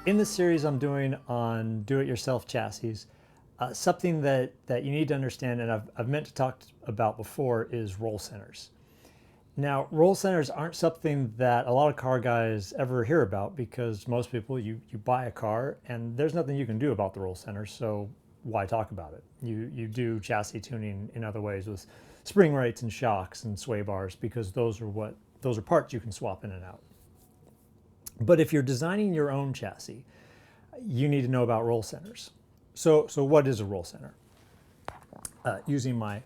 In the series I'm doing on do-it-yourself chassis, something that you need to understand, and I've meant to talk about before, is roll centers. Now, roll centers aren't something that a lot of car guys ever hear about, because most people, you buy a car and there's nothing you can do about the roll center, so why talk about it? You do chassis tuning in other ways with spring rates and shocks and sway bars, because those are parts you can swap in and out. But if you're designing your own chassis, you need to know about roll centers. So what is a roll center? Using my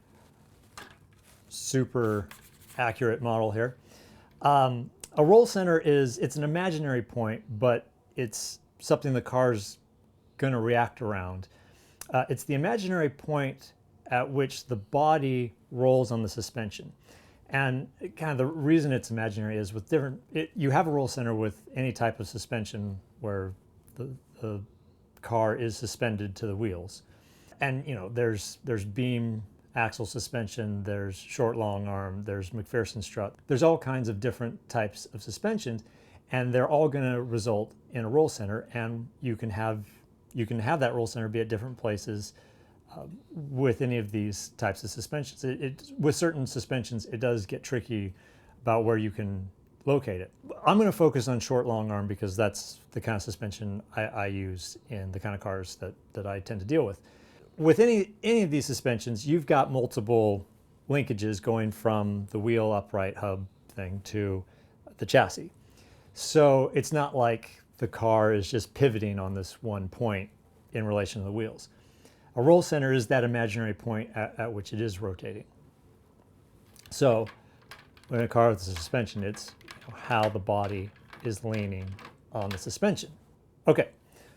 super accurate model here. A roll center it's an imaginary point, but it's something the car's going to react around. It's the imaginary point at which the body rolls on the suspension. And kind of the reason it's imaginary is with you have a roll center with any type of suspension where the car is suspended to the wheels. And there's beam axle suspension, there's short long arm, there's McPherson strut. There's all kinds of different types of suspensions, and they're all going to result in a roll center, and you can have that roll center be at different places with any of these types of suspensions. With certain suspensions, it does get tricky about where you can locate it. I'm going to focus on short long arm because that's the kind of suspension I use in the kind of cars that I tend to deal with. With any of these suspensions, you've got multiple linkages going from the wheel upright hub thing to the chassis. So it's not like the car is just pivoting on this one point in relation to the wheels. A roll center is that imaginary point at which it is rotating. So when a car with a suspension, it's how the body is leaning on the suspension. Okay,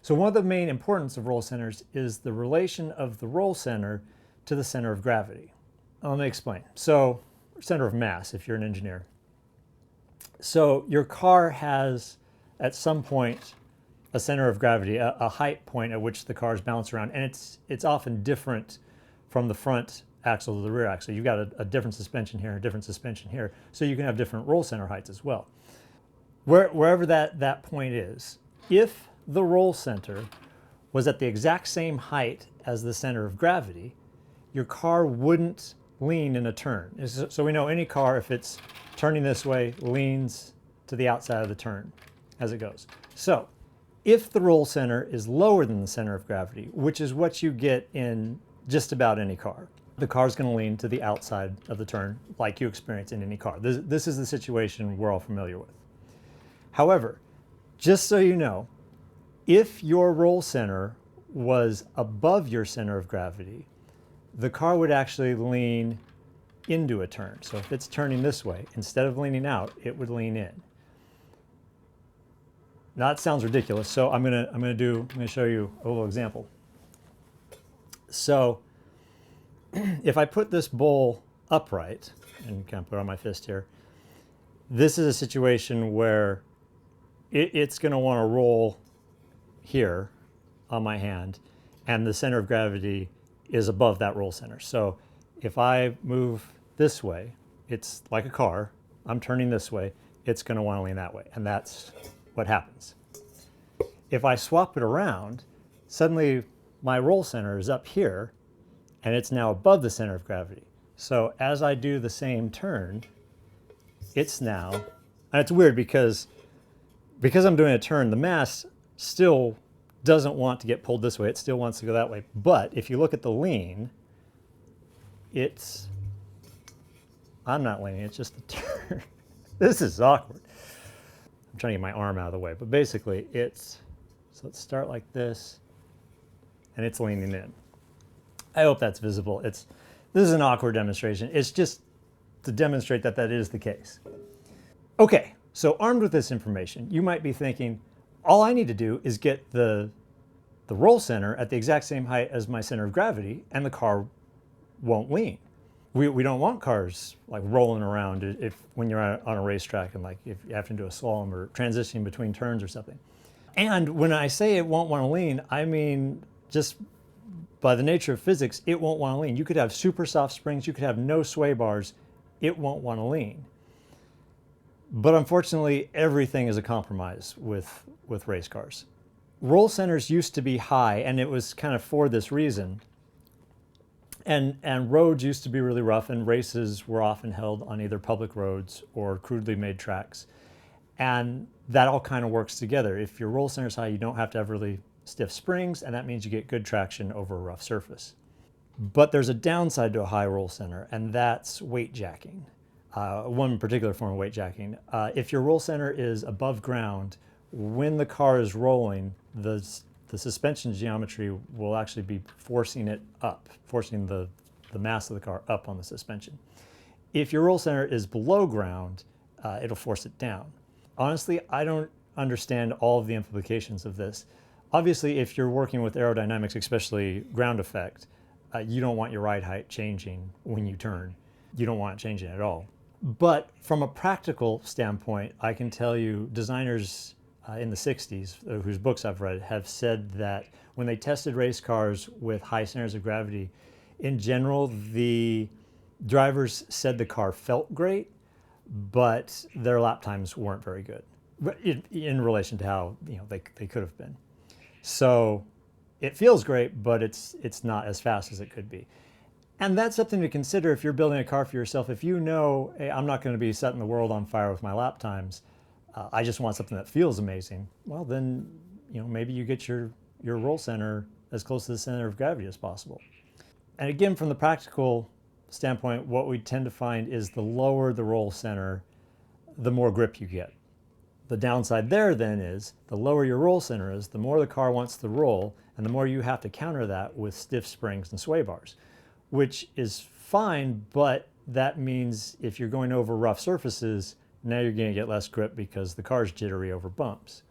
so one of the main importance of roll centers is the relation of the roll center to the center of gravity. Let me explain. So, center of mass, if you're an engineer. So your car has, at some point, a center of gravity, a height point at which the cars bounce around, and it's often different from the front axle to the rear axle. You've got a different suspension here, a different suspension here, so you can have different roll center heights as well. Wherever that point is, if the roll center was at the exact same height as the center of gravity, your car wouldn't lean in a turn. So we know any car, if it's turning this way, leans to the outside of the turn as it goes. So if the roll center is lower than the center of gravity, which is what you get in just about any car, the car's going to lean to the outside of the turn like you experience in any car. This is the situation we're all familiar with. However, just so you know, if your roll center was above your center of gravity, the car would actually lean into a turn. So if it's turning this way, instead of leaning out, it would lean in. Now that sounds ridiculous, so I'm gonna show you a little example. So if I put this bowl upright and kind of put it on my fist here, this is a situation where it's going to want to roll here on my hand, and the center of gravity is above that roll center. So if I move this way, it's like a car, I'm turning this way, it's going to want to lean that way, and that's what happens. If I swap it around, suddenly my roll center is up here, and it's now above the center of gravity. So as I do the same turn, it's now, and it's weird because I'm doing a turn, the mass still doesn't want to get pulled this way, it still wants to go that way. But if you look at the lean, I'm not leaning, it's just a turn. This is awkward. I'm trying to get my arm out of the way, but basically so let's start like this, and it's leaning in. I hope that's visible. This is an awkward demonstration. It's just to demonstrate that is the case. Okay, so armed with this information, you might be thinking, all I need to do is get the roll center at the exact same height as my center of gravity, and the car won't lean. We don't want cars like rolling around when you're on a racetrack, and like if you have to do a slalom or transitioning between turns or something. And when I say it won't want to lean, I mean just by the nature of physics, it won't want to lean. You could have super soft springs, you could have no sway bars, it won't want to lean. But unfortunately, everything is a compromise with race cars. Roll centers used to be high, and it was kind of for this reason. And roads used to be really rough, and races were often held on either public roads or crudely made tracks. And that all kind of works together. If your roll center is high, you don't have to have really stiff springs, and that means you get good traction over a rough surface. But there's a downside to a high roll center, and that's weight jacking. One particular form of weight jacking. If your roll center is above ground, when the car is rolling, the suspension geometry will actually be forcing it up, forcing the mass of the car up on the suspension. If your roll center is below ground, it'll force it down. Honestly, I don't understand all of the implications of this. Obviously, if you're working with aerodynamics, especially ground effect, you don't want your ride height changing when you turn. You don't want it changing at all. But from a practical standpoint, I can tell you designers in the 60s, whose books I've read, have said that when they tested race cars with high centers of gravity, in general, the drivers said the car felt great, but their lap times weren't very good in relation to how they could have been. So it feels great, but it's not as fast as it could be. And that's something to consider if you're building a car for yourself. If you know, hey, I'm not going to be setting the world on fire with my lap times, I just want something that feels amazing, well then, maybe you get your roll center as close to the center of gravity as possible. And again, from the practical standpoint, what we tend to find is the lower the roll center, the more grip you get. The downside there then is the lower your roll center is, the more the car wants to roll, and the more you have to counter that with stiff springs and sway bars, which is fine, but that means if you're going over rough surfaces, now you're going to get less grip because the car's jittery over bumps.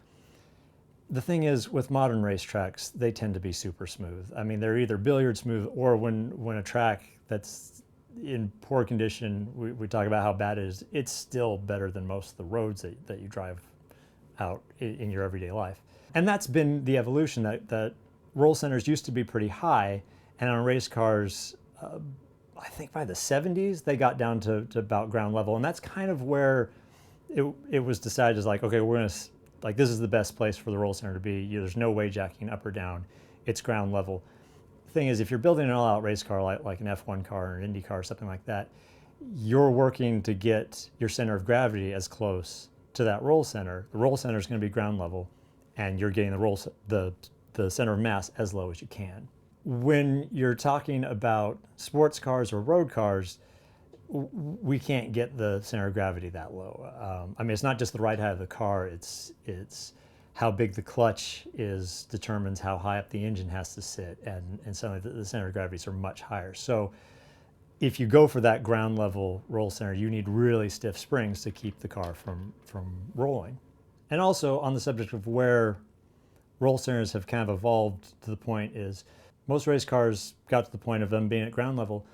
The thing is, with modern racetracks, they tend to be super smooth. I mean, they're either billiard smooth, or when a track that's in poor condition, we talk about how bad it is, it's still better than most of the roads that you drive out in your everyday life. And that's been the evolution, that roll centers used to be pretty high, and on race cars, I think by the 70s, they got down to about ground level. And that's kind of where it was decided, is like, okay, we're going to, this is the best place for the roll center to be. There's no weight jacking up or down. It's ground level. Thing is, if you're building an all-out race car like an F1 car or an Indy car or something like that, you're working to get your center of gravity as close to that roll center. The roll center is going to be ground level, and you're getting the center of mass as low as you can. When you're talking about sports cars or road cars, we can't get the center of gravity that low. I mean, it's not just the ride height of the car, it's how big the clutch is determines how high up the engine has to sit, and suddenly the center of gravities are much higher. So if you go for that ground level roll center, you need really stiff springs to keep the car from rolling. And also, on the subject of where roll centers have kind of evolved to the point, is most race cars got to the point of them being at ground level.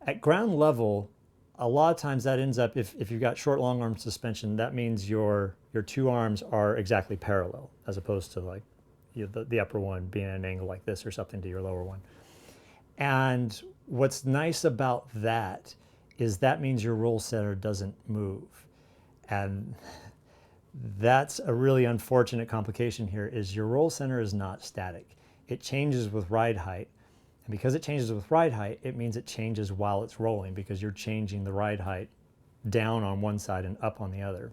At ground level, a lot of times that ends up, if you've got short long arm suspension, that means your two arms are exactly parallel, as opposed to the upper one being at an angle like this or something to your lower one. And what's nice about that is that means your roll center doesn't move. And that's a really unfortunate complication here, is your roll center is not static. It changes with ride height. And because it changes with ride height, it means it changes while it's rolling, because you're changing the ride height down on one side and up on the other.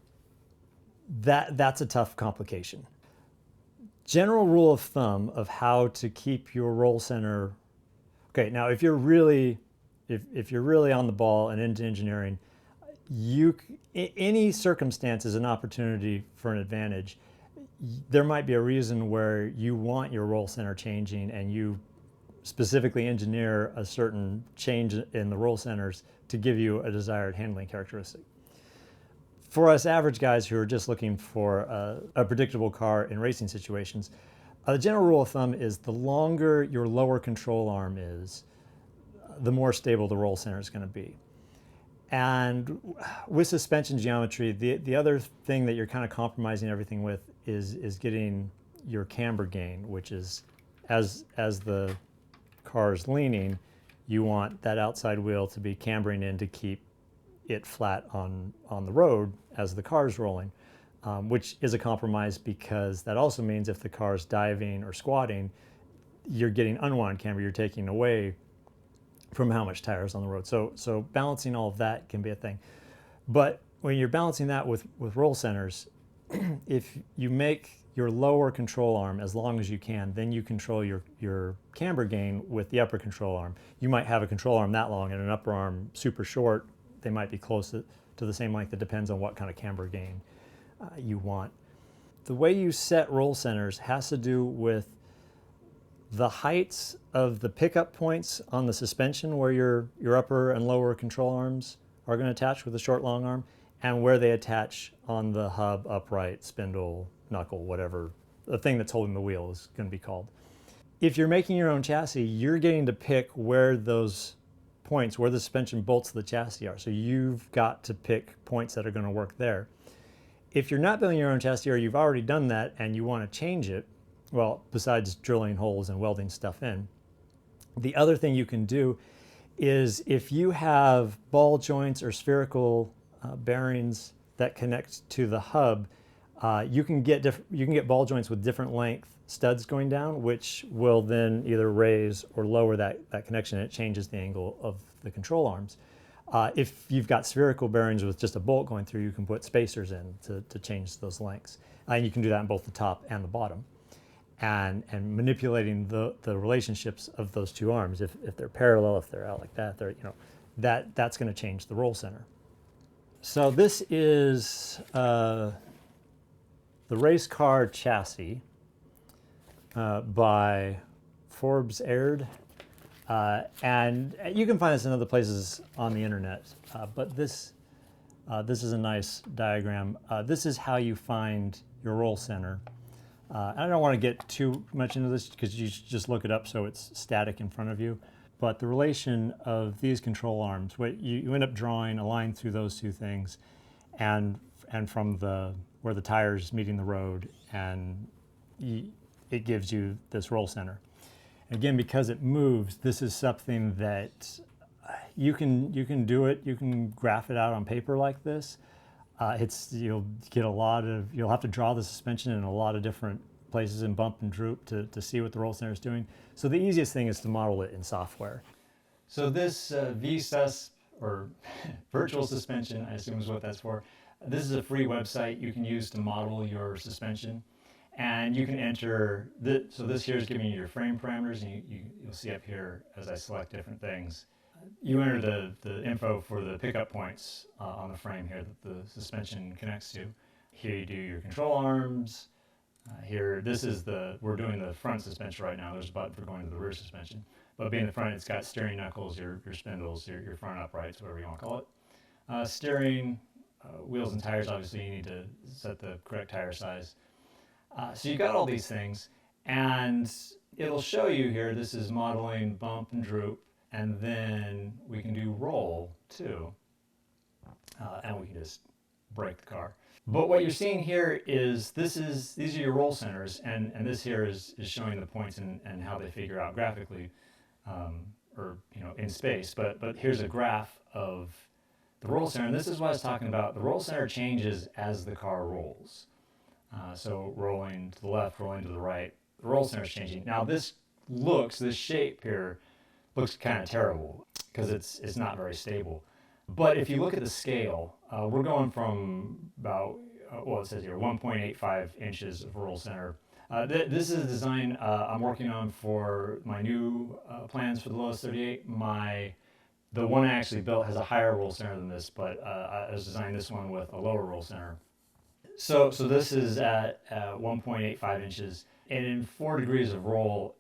That's a tough complication. General rule of thumb of how to keep your roll center. Okay, now if you're really on the ball and into engineering, any circumstance is an opportunity for an advantage. There might be a reason where you want your roll center changing, and you specifically engineer a certain change in the roll centers to give you a desired handling characteristic. For us average guys who are just looking for a predictable car in racing situations, the general rule of thumb is the longer your lower control arm is, the more stable the roll center is going to be. And with suspension geometry, the other thing that you're kind of compromising everything with is getting your camber gain, which is as the car is leaning, you want that outside wheel to be cambering in to keep it flat on the road as the car is rolling. which is a compromise because that also means if the car is diving or squatting, you're getting unwound camber, you're taking away from how much tire is on the road. So balancing all of that can be a thing. But when you're balancing that with roll centers, if you make your lower control arm as long as you can, then you control your camber gain with the upper control arm. You might have a control arm that long and an upper arm super short. They might be close to the same length. It depends on what kind of camber gain you want. The way you set roll centers has to do with the heights of the pickup points on the suspension where your upper and lower control arms are going to attach with the short long arm, and where they attach on the hub, upright, spindle, knuckle, whatever the thing that's holding the wheel is going to be called. If you're making your own chassis, you're getting to pick where those points, where the suspension bolts of the chassis are. So you've got to pick points that are going to work there. If you're not building your own chassis, or you've already done that and you want to change it, well, besides drilling holes and welding stuff in, the other thing you can do is if you have ball joints or spherical bearings that connect to the hub, you can get ball joints with different length studs going down, which will then either raise or lower that connection. It changes the angle of the control arms. If you've got spherical bearings with just a bolt going through, you can put spacers in to change those lengths. And you can do that in both the top and the bottom. And manipulating the relationships of those two arms, if they're parallel, if they're out like that, that's going to change the roll center. So this is the race car chassis by Forbes Aird, and you can find this in other places on the internet. But this is a nice diagram. This is how you find your roll center. I don't want to get too much into this because you should just look it up so it's static in front of you. But the relation of these control arms, you end up drawing a line through those two things, and from where the tire's meeting the road, and it gives you this roll center. Again, because it moves, this is something that you can do it. You can graph it out on paper like this. You'll have to draw the suspension in a lot of different places and bump and droop to see what the roll center is doing. So the easiest thing is to model it in software. So this VSUS, or virtual suspension, I assume is what that's for. This is a free website you can use to model your suspension. And you can enter, so this here is giving you your frame parameters, and you'll see up here as I select different things. You enter the info for the pickup points on the frame here that the suspension connects to. Here you do your control arms. Here, we're doing the front suspension right now. There's a button for going to the rear suspension. But being the front, it's got steering knuckles, your spindles, your front uprights, whatever you want to call it. Steering, wheels and tires, obviously you need to set the correct tire size. So you've got all these things, and it'll show you here, this is modeling bump and droop. And then we can do roll too, and we can just brake the car. But what you're seeing here is these are your roll centers, and this here is showing the points and how they figure out graphically, or in space. But here's a graph of the roll center, and this is what I was talking about. The roll center changes as the car rolls. So rolling to the left, rolling to the right, the roll center is changing. Now this shape here looks kind of terrible because it's not very stable. But if you look at the scale, we're going from about, it says here, 1.85 inches of roll center. This is a design I'm working on for my new plans for the Lotus 38. The one I actually built has a higher roll center than this, but I was designing this one with a lower roll center. So this is at 1.85 inches, and in 4 degrees of roll,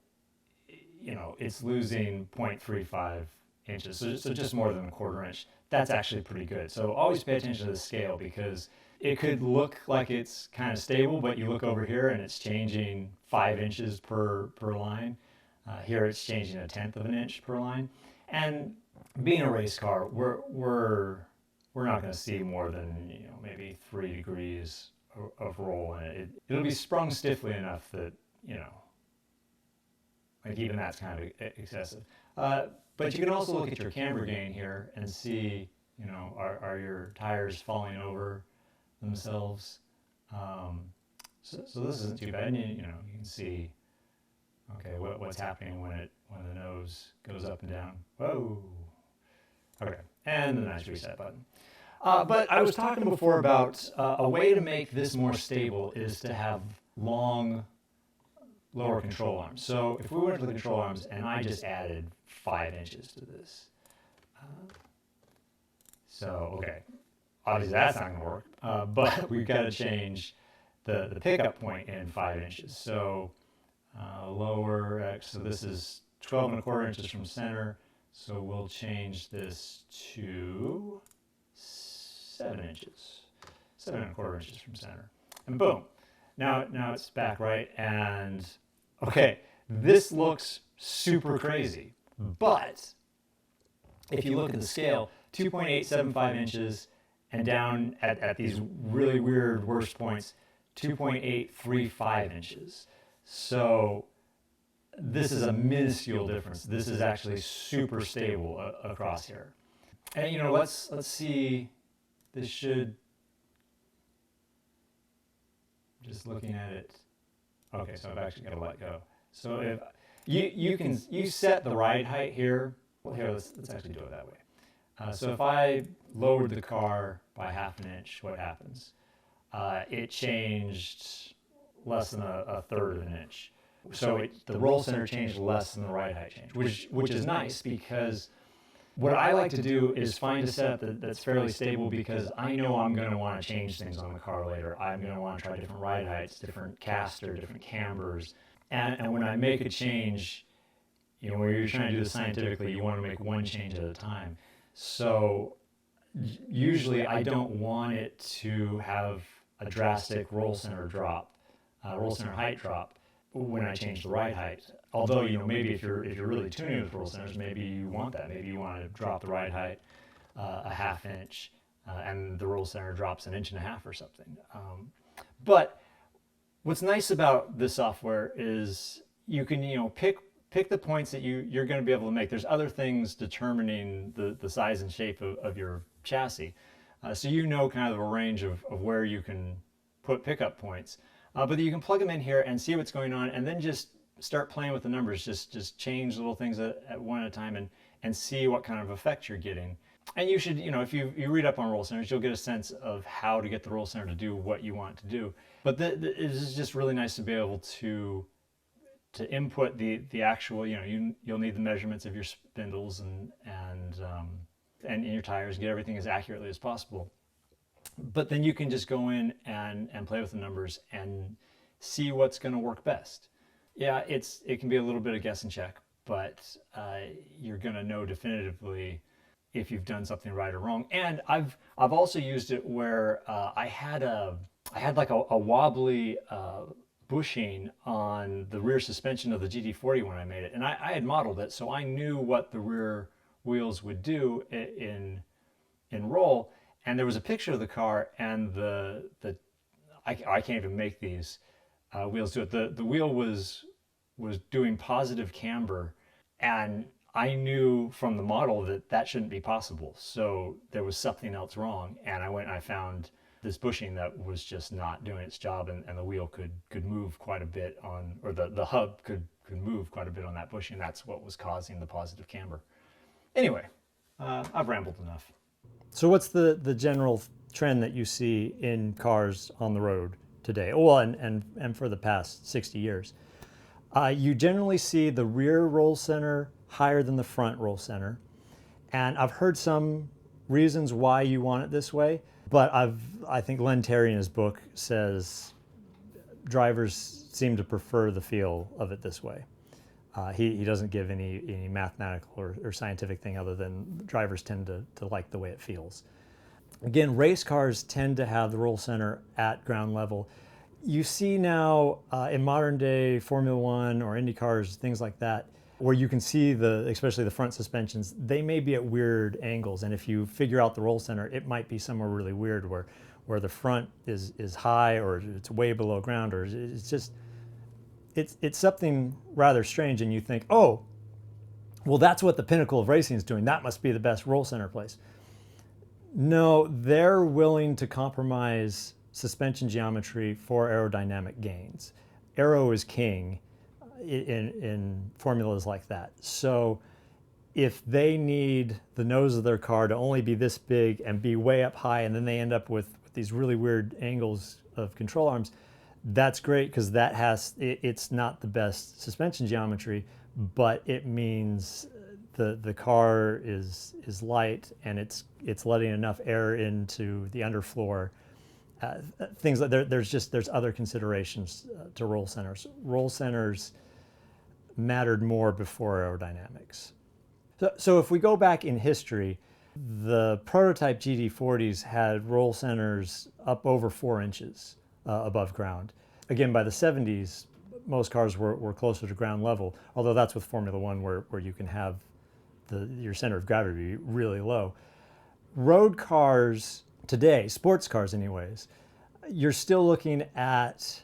it's losing 0.35 inches, so just more than a quarter inch. That's actually pretty good. So always pay attention to the scale, because it could look like it's kind of stable, but you look over here and it's changing 5 inches per line. Here it's changing 1/10 of an inch per line. And being a race car, we're not going to see more than maybe 3 degrees of roll in it. It'll be sprung stiffly enough that like even that's kind of excessive. But you can also look at your camber gain here and see, are your tires falling over themselves? So this isn't too bad. And you can see, okay, what's happening when the nose goes up and down. Whoa. Okay, and the nice reset button. But I was talking before about a way to make this more stable is to have long lower control arms. So if we went to the control arms and I just added 5 inches to this. So, okay, obviously that's not gonna work, but we've got to change the pickup point in 5 inches. So lower X, so this is 12 1/4 inches from center. So we'll change this to 7 inches, 7 1/4 inches from center, and boom. Now it's back right, and okay, this looks super crazy, but if you look at the scale, 2.875 inches, and down at these really weird worst points, 2.835 inches. So this is a minuscule difference. This is actually super stable across here. And let's see. This should, just looking at it. Okay, so I've actually got to let go. So if you set the ride height here. Well, here let's actually do it that way. So if I lowered the car by 1/2 inch, what happens? It changed less than a 1/3 of an inch. So the roll center changed less than the ride height change, which is nice, because what I like to do is find a setup that's fairly stable, because I know I'm going to want to change things on the car later. I'm going to want to try different ride heights, different caster, different cambers. And when I make a change, where you're trying to do this scientifically, you want to make one change at a time. So usually I don't want it to have a drastic roll center drop, roll center height drop when I change the ride height. Although, maybe if you're really tuning with roll centers, maybe you want that. Maybe you want to drop the ride height a 1/2 inch, and the roll center drops 1.5 inches or something. But what's nice about this software is you can, pick the points that you're going to be able to make. There's other things determining the size and shape of your chassis. So kind of a range of where you can put pickup points. But you can plug them in here and see what's going on, and then just start playing with the numbers. Just change little things at one at a time, and see what kind of effect you're getting. And you should, if you read up on roll centers, you'll get a sense of how to get the roll center to do what you want it to do. But it is just really nice to be able to input the actual, you'll need the measurements of your spindles and your tires, get everything as accurately as possible. But then you can just go in and play with the numbers and see what's going to work best. Yeah, it can be a little bit of guess and check, but you're going to know definitively if you've done something right or wrong. And I've also used it where I had like a wobbly bushing on the rear suspension of the GT40 when I made it, and I had modeled it, so I knew what the rear wheels would do in roll. And there was a picture of the car, and I can't even make these wheels do it. The wheel was doing positive camber, and I knew from the model that shouldn't be possible. So there was something else wrong, and I went and I found this bushing that was just not doing its job, and the wheel could move quite a bit or the hub could move quite a bit on that bushing. That's what was causing the positive camber. Anyway, I've rambled enough. So what's the general trend that you see in cars on the road today? Well, and for the past 60 years. You generally see the rear roll center higher than the front roll center. And I've heard some reasons why you want it this way, but I think Len Terry in his book says drivers seem to prefer the feel of it this way. He doesn't give any mathematical or scientific thing other than drivers tend to like the way it feels. Again, race cars tend to have the roll center at ground level. You see now in modern day Formula One or Indy cars, things like that, where you can see especially the front suspensions, they may be at weird angles. And if you figure out the roll center, it might be somewhere really weird where the front is high, or it's way below ground, or it's just, it's something rather strange. And you think, oh, well, that's what the pinnacle of racing is doing. That must be the best roll center place. No, they're willing to compromise suspension geometry for aerodynamic gains. Aero is king in formulas like that. So if they need the nose of their car to only be this big and be way up high, and then they end up with these really weird angles of control arms, that's great, because it's not the best suspension geometry, but it means the car is light, and it's letting enough air into the underfloor. Things like there's other considerations to roll centers. Roll centers mattered more before aerodynamics. So if we go back in history, the prototype GT40s had roll centers up over 4 inches above ground. Again, by the 70s, most cars were closer to ground level, although that's with Formula One, where you can have your center of gravity be really low. Road cars today, sports cars anyways, you're still looking at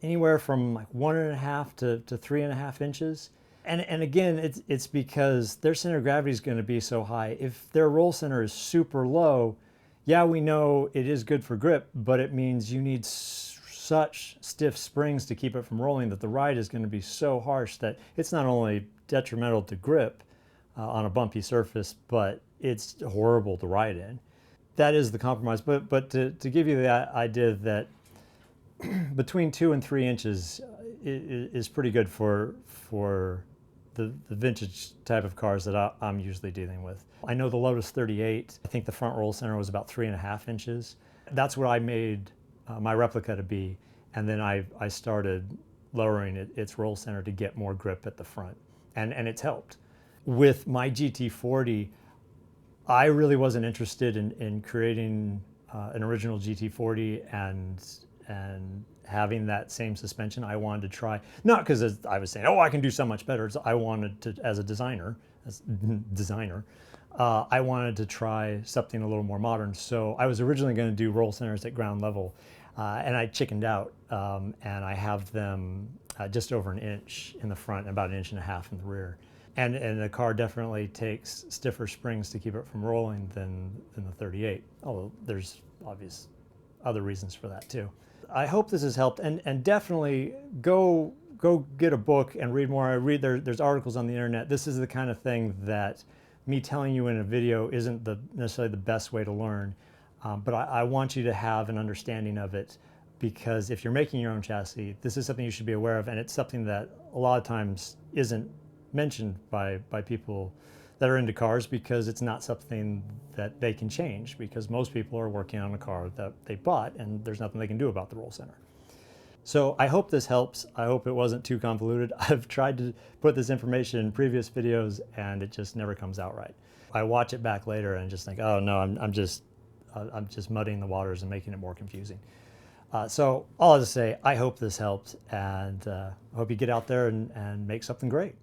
anywhere from like 1.5 to 3.5 inches. And again, it's because their center of gravity is going to be so high. If their roll center is super low, yeah, we know it is good for grip, but it means you need such stiff springs to keep it from rolling that the ride is going to be so harsh that it's not only detrimental to grip on a bumpy surface, but it's horrible to ride in. That is the compromise. But to give you the idea that between 2 and 3 inches is pretty good for the vintage type of cars that I'm usually dealing with. I know the Lotus 38, I think the front roll center was about 3.5 inches. That's what I made my replica to be, and then I started lowering its roll center to get more grip at the front, and it's helped. With my GT40, I really wasn't interested in creating an original GT40 and having that same suspension. I wanted to try, not because I was saying, oh, I can do so much better. I wanted to, as a designer, I wanted to try something a little more modern. So I was originally going to do roll centers at ground level, and I chickened out, and I have them just over 1 inch in the front and about 1.5 inches in the rear. And the car definitely takes stiffer springs to keep it from rolling than the 38, although there's obvious other reasons for that too. I hope this has helped, and definitely go get a book and read more. There's articles on the internet. This is the kind of thing that me telling you in a video isn't necessarily the best way to learn, but I want you to have an understanding of it, because if you're making your own chassis, this is something you should be aware of, and it's something that a lot of times isn't mentioned by people that are into cars, because it's not something that they can change, because most people are working on a car that they bought and there's nothing they can do about the roll center. So I hope this helps. I hope it wasn't too convoluted. I've tried to put this information in previous videos and it just never comes out right. I watch it back later and just think, oh no, I'm just muddying the waters and making it more confusing. So all I have to say, I hope this helped, and I hope you get out there and make something great.